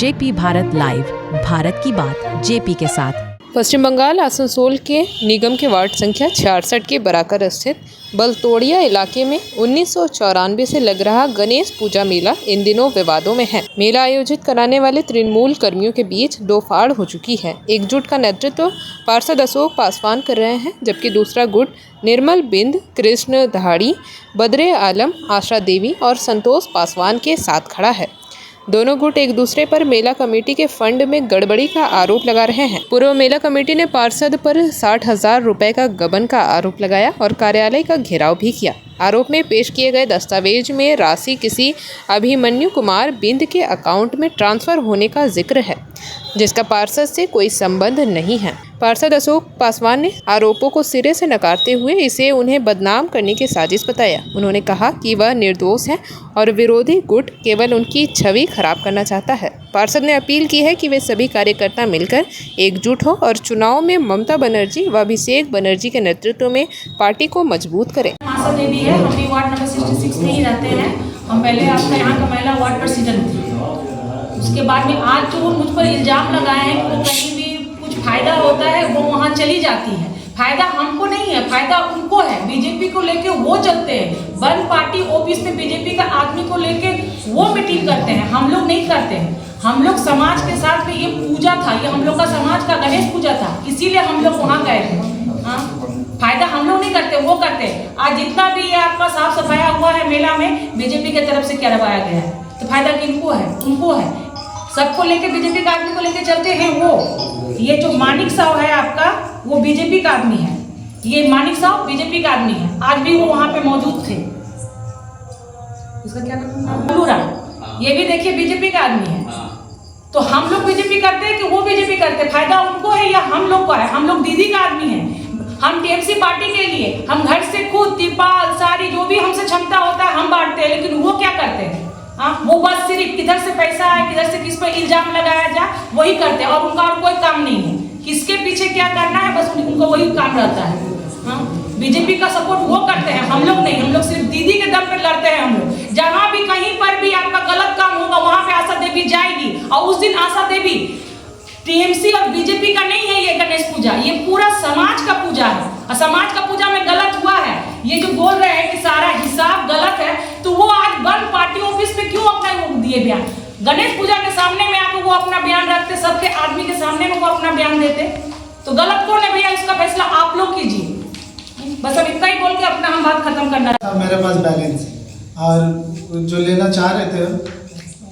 JP Bharat live, Bharat की बात JP के साथ। पश्चिम बंगाल आसनसोल के निगम के वार्ड संख्या 66 के बराकर स्थित बलतोड़िया इलाके में 1994 से लग रहा गणेश पूजा मेला इन दिनों विवादों में है। मेला आयोजित कराने वाले तृणमूल कर्मियों के बीच दो फाड़ हो चुकी है। एक गुट का नेतृत्व पार्षद अशोक पासवान कर रहे हैं, जबकि दूसरा गुट निर्मल बिंद, कृष्ण दहाड़ी, बद्रे आलम, आशा देवी और संतोष पासवान के साथ खड़ा है। दोनों गुट एक दूसरे पर मेला कमेटी के फंड में गड़बड़ी का आरोप लगा रहे हैं। पूर्व मेला कमेटी ने पार्षद पर 60,000 रुपए का गबन का आरोप लगाया और कार्यालय का घेराव भी किया। आरोप में पेश किए गए दस्तावेज में राशि किसी अभिमन्यु कुमार बिंद के अकाउंट में ट्रांसफर होने का जिक्र है, जिसका पार्षद से कोई संबंध नहीं है। पार्षद अशोक पासवान ने आरोपों को सिरे से नकारते हुए इसे उन्हें बदनाम करने की साजिश बताया। उन्होंने कहा कि वह निर्दोष हैं और विरोधी गुट केवल उनकी छवि खराब करना चाहता है। पार्षद ने अपील की है कि वे सभी कार्यकर्ता मिलकर एकजुट हो और चुनाव में ममता बनर्जी व अभिषेक बनर्जी के नेतृत्व में पार्टी को मजबूत करें। आशा देवी है, हम भी वार्ड नंबर 66 में ही रहते हैं। हम पहले आपका यहाँ का महिला वार्ड प्रेसिडेंट थे। उसके बाद में आज जो मुझ पर इल्जाम लगाए हैं कि वो कहीं भी कुछ फायदा होता है वो वहाँ चली जाती है। फायदा हमको नहीं है, फायदा उनको है। बीजेपी को लेके वो चलते हैं, वन पार्टी ऑफिस में बीजेपी का आदमी को लेके वो मीटिंग करते हैं, हम लोग नहीं करते हैं। हम लोग समाज के साथ में ये पूजा था, ये हम लोग का समाज का गणेश पूजा था, इसीलिए हम लोग वहाँ गए थे। हाँ, फायदा हम लोग नहीं करते, वो करते हैं। आज जितना भी ये आपका साफ सफाया हुआ है मेला में, बीजेपी की तरफ से करवाया गया है, तो फायदा किनको है? उनको है। सबको लेके बीजेपी का आदमी को लेके चलते हैं वो। ये जो मानिक साहब है आपका, वो बीजेपी का आदमी है। ये मानिक साहब बीजेपी का आदमी है, आज भी वो वहां पे मौजूद थे। इसका क्या नाम? ये भी देखिए बीजेपी का आदमी है। तो हम लोग बीजेपी करते हैं कि वो बीजेपी करते? फायदा उनको है या हम लोग को है? हम लोग दीदी का आदमी है। हम टीएमसी पार्टी के लिए हम घर से खुद तिरपाल साड़ी जो भी हमसे क्षमता होता है हम बांटते हैं, लेकिन वो क्या करते हैं? वो बस सिर्फ किधर से पैसा आए, किधर से किस पर इल्जाम लगाया जाए, वही करते हैं और उनका और कोई काम नहीं है। किसके पीछे क्या करना है, बस उनको वही काम रहता है। बीजेपी का सपोर्ट वो करते हैं, हम लोग नहीं। हम लोग सिर्फ दीदी के दम पे लड़ते हैं। हम लोग जहाँ भी कहीं पर भी आपका गलत काम होगा वहां पे आशा देवी जाएगी, और उस दिन आशा देवी टीएमसी और बीजेपी का नहीं है। ये गणेश पूजा ये पूरा समाज का पूजा है, और समाज का पूजा में गलत हुआ है। ये जो बोल रहे हैं कि सारा हिसाब गलत है, तो वो आज वन पार्टी ऑफिस पे क्यों अपना दिए बयान? गणेश पूजा के सामने में आकर वो अपना बयान रखते, सबके आदमी के सामने में वो अपना बयान देते, तो गलत कौन है भैया? इसका फैसला आप लोग कीजिए। बस अब इतना ही बोल के अपना हम बात खत्म करना है। मेरे पास बैलेंस और जो लेना चाह रहे थे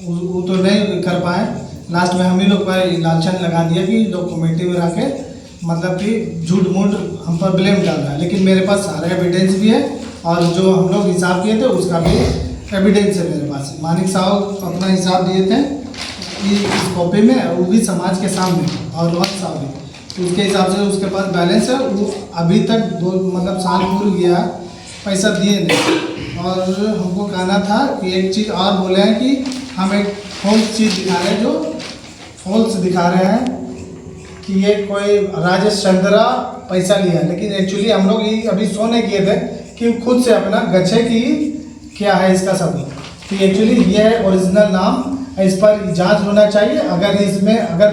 वो तो नहीं कर पाए। लास्ट में हम ही लोग पर लालचन लगा दिया कि लोग कमेटी में रखे, मतलब कि झूठ मूठ हम पर ब्लेम डाल रहा है। लेकिन मेरे पास सारा एविडेंस भी है और जो हम लोग हिसाब किए थे उसका भी एविडेंस है मेरे पास। मानिक साहब अपना हिसाब दिए थे इस कॉपी में, वो भी समाज के सामने, और रोहन साहब भी, तो उसके हिसाब से उसके पास बैलेंस है। वो अभी तक मतलब साल पूर्व गया, पैसा दिए नहीं। और हमको कहना था कि एक चीज़ और बोले हैं कि हम एक फॉल्स चीज़ दिखा रहे हैं, जो फॉल्स दिखा रहे हैं कि ये कोई राजेश चंद्रा पैसा लिया, लेकिन एक्चुअली हम लोग ये अभी शो नहीं किए थे कि खुद से अपना गच्छे की क्या है इसका सबूत, कि एक्चुअली ये है ओरिजिनल नाम, इस पर जांच होना चाहिए। अगर इसमें अगर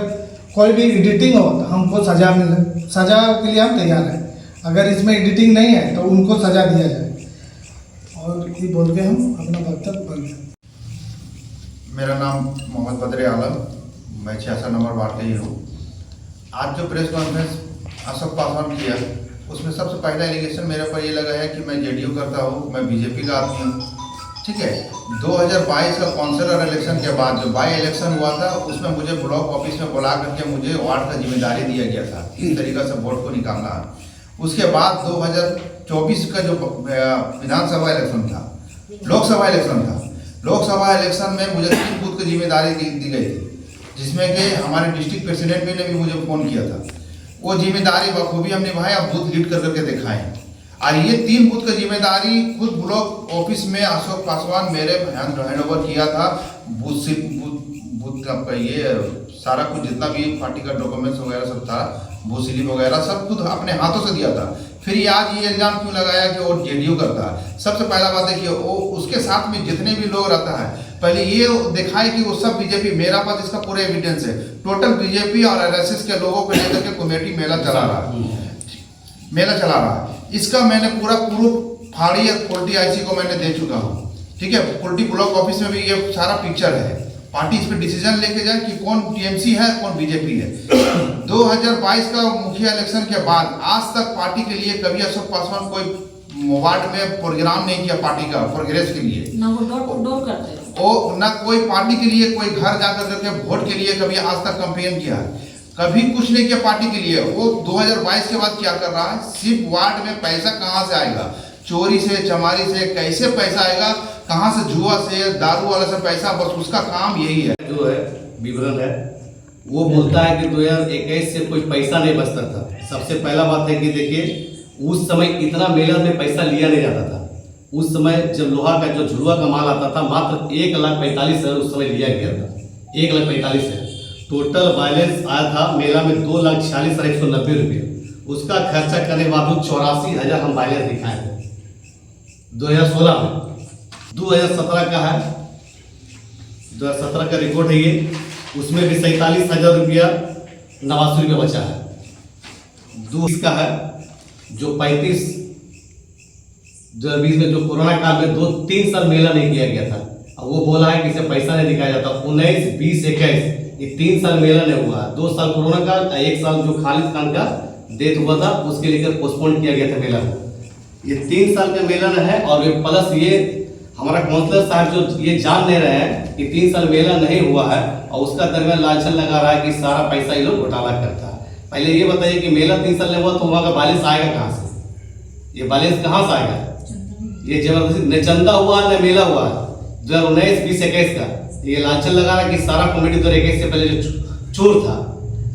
कोई भी एडिटिंग हो तो हमको सजा के लिए हम तैयार हैं। अगर इसमें एडिटिंग नहीं है तो उनको सजा दिया जाए। और ये बोल के हम अपना वक्तव्य बंद करें। मेरा नाम मोहम्मद बद्रे आलम, मैं 66 नंबर वार्ड का ही हूँ। आज जो प्रेस कॉन्फ्रेंस अशोक पासवान किया, उसमें सबसे पहला एलिगेशन मेरे पर ये लगा है कि मैं जेडीयू करता हूँ, मैं बीजेपी का आदमी हूँ। ठीक है, 2022 का काउंसिलर इलेक्शन के बाद जो बाई इलेक्शन हुआ था, उसमें मुझे ब्लॉक ऑफिस में बुला करके मुझे वार्ड का जिम्मेदारी दिया गया था, इस तरीक़े से वोट को निकालना। उसके बाद 2024 का जो विधानसभा इलेक्शन था, लोकसभा इलेक्शन था, लोकसभा इलेक्शन में मुझे 3 बूथ की जिम्मेदारी दी गई थी, जिसमें कि हमारे डिस्ट्रिक्ट प्रेसिडेंट ने भी मुझे फ़ोन किया था। वो जिम्मेदारी बखूबी हम निभाए, अब बूथ लीड कर करके दिखाएं। और ये 3 बूथ की जिम्मेदारी खुद ब्लॉक ऑफिस में अशोक पासवान मेरे हैंड ओवर किया था। बूथ आपका ये सारा कुछ जितना भी पार्टी का डॉक्यूमेंट्स वगैरह सब था, बूथ स्लिप वगैरह सब खुद अपने हाथों से दिया था। फिर ये आज ये इल्जाम क्यों लगाया कि वो जेडीयू करता है। सबसे पहला बात है कि वो उसके साथ में जितने भी लोग रहता है पहले ये दिखाए कि वो सब बीजेपी, मेरा पास इसका पूरा एविडेंस है, टोटल बीजेपी और आरएसएस के लोगों को लेकर के कमेटी मेला चला रहा है। इसका मैंने पूरा प्रूफ फाड़ी पोल्टी आईसी को मैंने दे चुका हूँ, ठीक है। पोल्टी ब्लॉक ऑफिस में भी ये सारा पिक्चर है। पार्टी इस पर डिसीजन लेके जाए कि कौन टीएमसी है कौन बीजेपी है। 2022 का मुखिया इलेक्शन के बाद आज तक पार्टी के लिए कभी अशोक पासवान कोई वार्ड में प्रोग्राम नहीं किया पार्टी का प्रोग्रेस के लिए, ना वो डोर टू डोर करते हैं, और ना कोई पार्टी के लिए कोई घर जाकर करके वोट के लिए कभी आज तक कैंपेन किया, कभी कुछ नहीं किया पार्टी के लिए। वो 2022 के बाद क्या कर रहा है, सिर्फ वार्ड में पैसा कहाँ से आएगा, चोरी से चमारी से कैसे पैसा आएगा, कहाँ से जुआ से दारू वाला से पैसा, बस उसका काम यही है। जो है विवरण है वो बोलता है कि 2021 से कोई पैसा नहीं बचता था। सबसे पहला बात है कि देखिए उस समय इतना मेला में पैसा लिया नहीं जाता था। उस समय जब लोहा का जो झुलुआ का माल आता था मात्र 1,45,000 उस समय लिया गया था, 1,45,000। टोटल बैलेंस आया था मेला में 2,46,190 रुपये। उसका खर्चा करने के बाद 84,000 हम बैलेंस दिखाए थे 2016 में। 2017 का है, 2017 का रिकॉर्ड है ये, उसमें भी 47,000 रुपया 89 रुपये बचा है। 20 का है जो 35 2020 में जो कोरोना काल में 2-3 साल मेला नहीं किया गया था। अब वो बोला है कि इसे पैसा नहीं दिखाया जाता। 19, 20, 21 ये 3 साल मेला नहीं हुआ। 2 साल कोरोना का, 1 साल जो खालिद खान का डेथ हुआ था उसके लेकर पोस्टपोन किया गया था मेला को। ये 3 साल का मेला न है। और ये प्लस ये हमारा काउंसलर साहब जो ये जान नहीं रहे हैं कि 3 साल मेला नहीं हुआ है और उसका दरमियान लालचन लगा रहा है कि सारा पैसा ये लोग घोटाला करता है। पहले ये बताइए कि मेला 3 साल नहीं हुआ तो वहाँ का बैलेंस आएगा कहाँ से? ये बैलेंस कहाँ से आएगा? ये जबरदस्ती न चंदा हुआ न मेला हुआ। 2019, 20, 21 का ये लालचन लगा रहा है कि सारा कमेटी 2021 से पहले जो चोर था,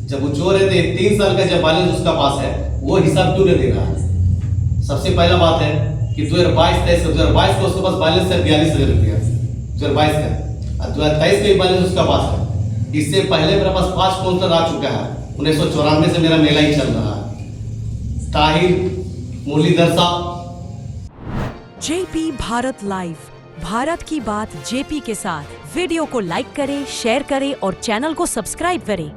जब वो चोर है तो 3 साल का जब बैलेंस उसका पास है वो हिसाब क्यों नहीं दे रहा है? सबसे पहला बात है कि 2022 को उसके पास बैलेंस है 42,000 रुपया 2022 का, और 2023 का बैलेंस उसका पास है। इससे पहले मेरे पास 5 काउंसलर आ चुका है। 1994 से मेरा मेला ही चल रहा है। ताहिर, मुरलीधर साहब। जेपी भारत लाइव, भारत की बात जेपी के साथ। वीडियो को लाइक करें, शेयर करें और चैनल को सब्सक्राइब करें।